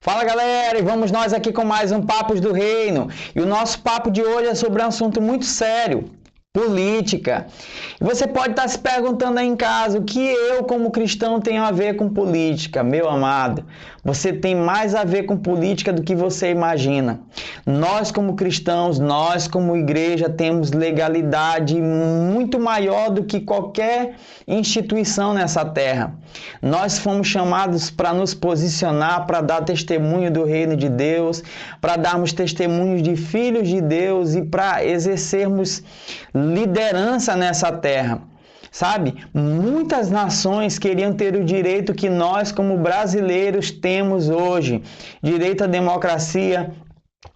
Fala galera, e vamos nós aqui com mais um Papos do Reino. E o nosso papo de hoje é sobre um assunto muito sério, política. E você pode estar se perguntando aí em casa, o que eu como cristão tenho a ver com política? Meu amado, você tem mais a ver com política do que você imagina. Nós como cristãos, nós como igreja temos legalidade muito maior do que qualquer instituição nessa terra. Nós fomos chamados para nos posicionar, para dar testemunho do reino de Deus, para darmos testemunhos de filhos de Deus e para exercermos liderança nessa terra. Sabe, muitas nações queriam ter o direito que nós, como brasileiros, temos hoje. Direito à democracia,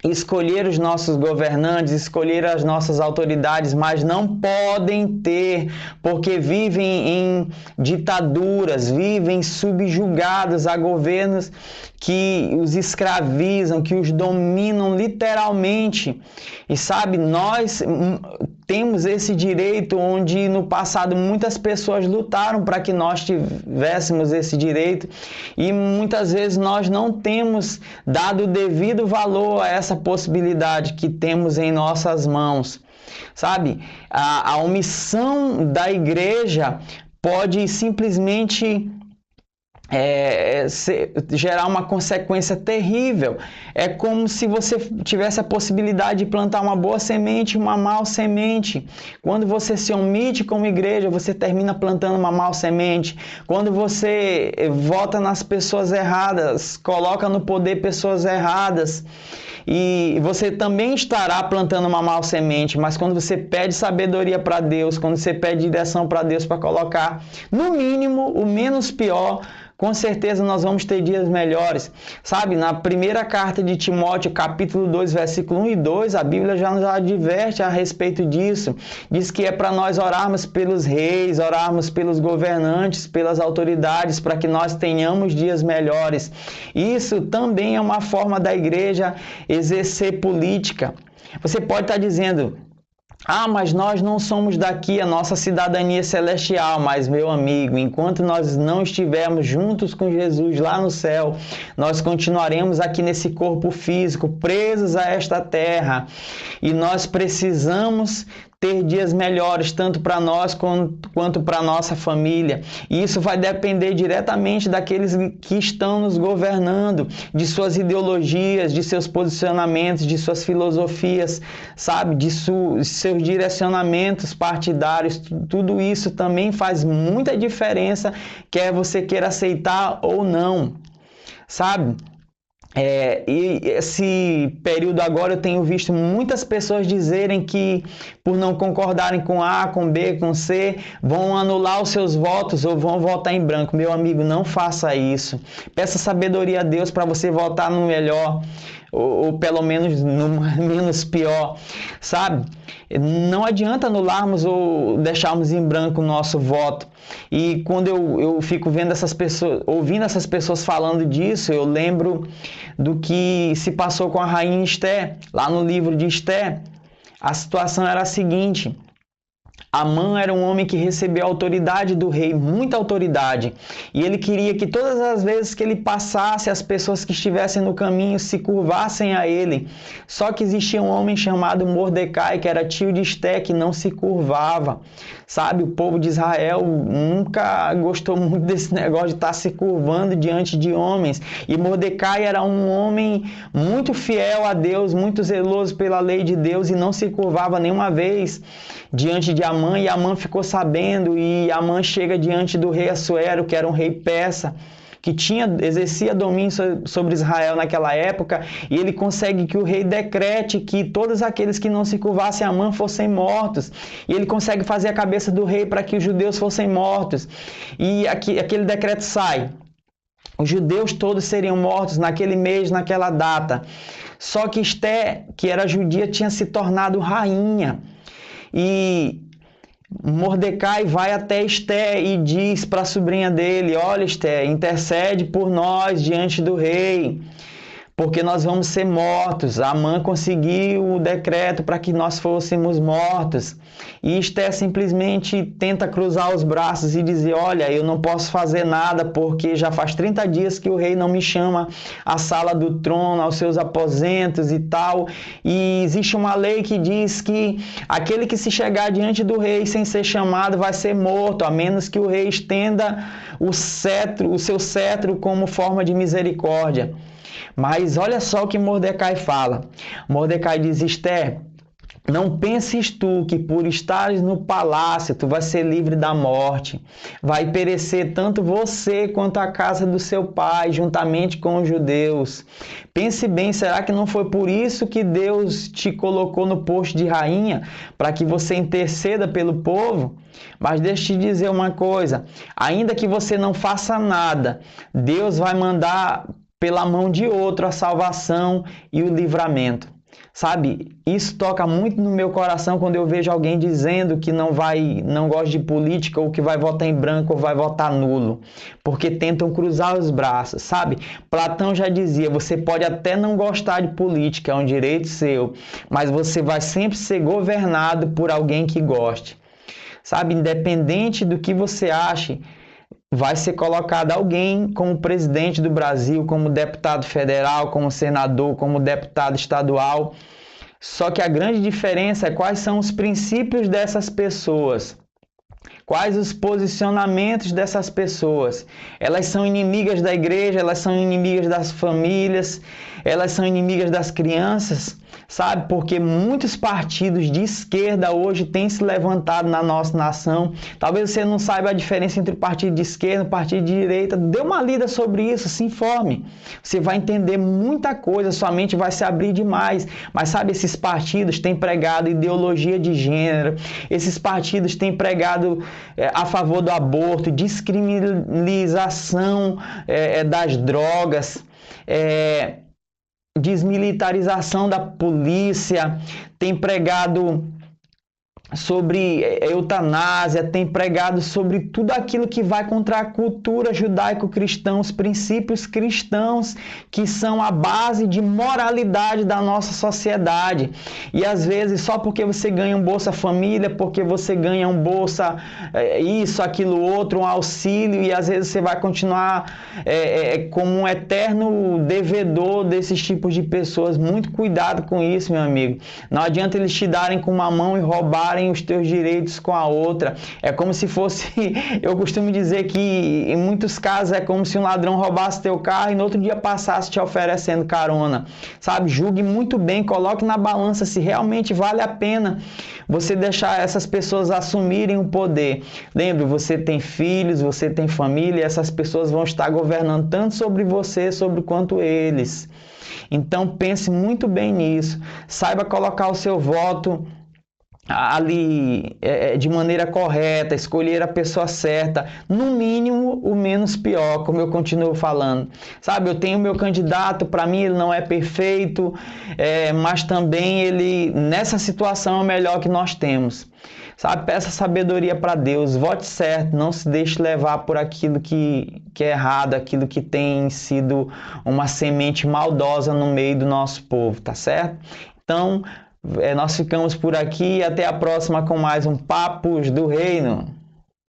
escolher os nossos governantes, escolher as nossas autoridades, mas não podem ter, porque vivem em ditaduras, vivem subjugados a governos que os escravizam, que os dominam literalmente. E sabe, nós temos esse direito onde no passado muitas pessoas lutaram para que nós tivéssemos esse direito e muitas vezes nós não temos dado o devido valor a essa possibilidade que temos em nossas mãos. Sabe, a omissão da igreja pode simplesmente gerar uma consequência terrível. É como se você tivesse a possibilidade de plantar uma boa semente e uma mau semente. Quando você se omite como igreja, você termina plantando uma mau semente. Quando você vota nas pessoas erradas, coloca no poder pessoas erradas, e você também estará plantando uma mau semente, mas quando você pede sabedoria para Deus, quando você pede direção para Deus para colocar, no mínimo, o menos pior, com certeza nós vamos ter dias melhores. Sabe, na primeira carta de Timóteo, capítulo 2, versículo 1 e 2, a Bíblia já nos adverte a respeito disso. Diz que é para nós orarmos pelos reis, orarmos pelos governantes, pelas autoridades, para que nós tenhamos dias melhores. Isso também é uma forma da igreja exercer política. Você pode estar dizendo: mas nós não somos daqui, a nossa cidadania é celestial. Mas, meu amigo, enquanto nós não estivermos juntos com Jesus lá no céu, nós continuaremos aqui nesse corpo físico, presos a esta terra. E nós precisamos ter dias melhores, tanto para nós quanto para a nossa família. E isso vai depender diretamente daqueles que estão nos governando, de suas ideologias, de seus posicionamentos, de suas filosofias, sabe? De seus direcionamentos partidários. Tudo isso também faz muita diferença, quer você queira aceitar ou não, sabe? E esse período agora eu tenho visto muitas pessoas dizerem que por não concordarem com A, com B, com C, vão anular os seus votos ou vão votar em branco. Meu amigo, não faça isso. Peça sabedoria a Deus para você votar no melhor, ou pelo menos no menos pior, sabe? Não adianta anularmos ou deixarmos em branco o nosso voto. E quando eu fico vendo essas pessoas, ouvindo essas pessoas falando disso, eu lembro do que se passou com a rainha Esté. Lá no livro de Esté, a situação era a seguinte: Amã era um homem que recebeu a autoridade do rei, muita autoridade, e ele queria que todas as vezes que ele passasse, as pessoas que estivessem no caminho se curvassem a ele. Só que existia um homem chamado Mordecai, que era tio de Esté, que não se curvava. Sabe, o povo de Israel nunca gostou muito desse negócio de estar se curvando diante de homens. E Mordecai era um homem muito fiel a Deus, muito zeloso pela lei de Deus e não se curvava nenhuma vez diante de Amã. E Amã ficou sabendo, e Amã chega diante do rei Assuero, que era um rei persa, que exercia domínio sobre Israel naquela época, e ele consegue que o rei decrete que todos aqueles que não se curvassem a Amã fossem mortos. E ele consegue fazer a cabeça do rei para que os judeus fossem mortos. E aquele decreto sai. Os judeus todos seriam mortos naquele mês, naquela data. Só que Esté, que era judia, tinha se tornado rainha. E Mordecai vai até Esté e diz para a sobrinha dele: olha, Esté, intercede por nós diante do rei, porque nós vamos ser mortos. Amã conseguiu o decreto para que nós fôssemos mortos. E Esther simplesmente tenta cruzar os braços e dizer: olha, eu não posso fazer nada porque já faz 30 dias que o rei não me chama à sala do trono, aos seus aposentos e tal. E existe uma lei que diz que aquele que se chegar diante do rei sem ser chamado vai ser morto, a menos que o rei estenda o seu cetro como forma de misericórdia. Mas olha só o que Mordecai fala. Mordecai diz: Esther, não penses tu que por estares no palácio tu vai ser livre da morte. Vai perecer tanto você quanto a casa do seu pai, juntamente com os judeus. Pense bem, será que não foi por isso que Deus te colocou no posto de rainha? Para que você interceda pelo povo? Mas deixa eu te dizer uma coisa, ainda que você não faça nada, Deus vai mandar pela mão de outro a salvação e o livramento. Sabe, isso toca muito no meu coração quando eu vejo alguém dizendo que não gosta de política, ou que vai votar em branco ou vai votar nulo, porque tentam cruzar os braços, sabe? Platão já dizia: você pode até não gostar de política, é um direito seu, mas você vai sempre ser governado por alguém que goste. Sabe, independente do que você ache, vai ser colocado alguém como presidente do Brasil, como deputado federal, como senador, como deputado estadual. Só que a grande diferença é quais são os princípios dessas pessoas. Quais os posicionamentos dessas pessoas? Elas são inimigas da igreja, elas são inimigas das famílias, elas são inimigas das crianças, sabe? Porque muitos partidos de esquerda hoje têm se levantado na nossa nação. Talvez você não saiba a diferença entre o partido de esquerda e o partido de direita. Dê uma lida sobre isso, se informe. Você vai entender muita coisa, sua mente vai se abrir demais. Mas sabe, esses partidos têm pregado ideologia de gênero, esses partidos têm pregado a favor do aborto, descriminalização das drogas, desmilitarização da polícia, tem pregado sobre eutanásia, tem pregado sobre tudo aquilo que vai contra a cultura judaico-cristã, os princípios cristãos que são a base de moralidade da nossa sociedade. E às vezes só porque você ganha um Bolsa Família, porque você ganha um Bolsa isso, aquilo, outro, um auxílio, e às vezes você vai continuar como um eterno devedor desses tipos de pessoas. Muito cuidado com isso, meu amigo. Não adianta eles te darem com uma mão e roubarem os teus direitos com a outra. É como se fosse, eu costumo dizer que em muitos casos é como se um ladrão roubasse teu carro e no outro dia passasse te oferecendo carona. Sabe, julgue muito bem, coloque na balança se realmente vale a pena você deixar essas pessoas assumirem o poder. Lembre, você tem filhos, você tem família, e essas pessoas vão estar governando tanto sobre você, sobre quanto eles. Então pense muito bem nisso. Saiba colocar o seu voto ali de maneira correta, escolher a pessoa certa, no mínimo o menos pior, como eu continuo falando. Sabe, eu tenho meu candidato, para mim ele não é perfeito, mas também ele, nessa situação, é o melhor que nós temos. Sabe, peça sabedoria para Deus, vote certo, não se deixe levar por aquilo que é errado, aquilo que tem sido uma semente maldosa no meio do nosso povo, tá certo? Então, nós ficamos por aqui e até a próxima com mais um Papos do Reino.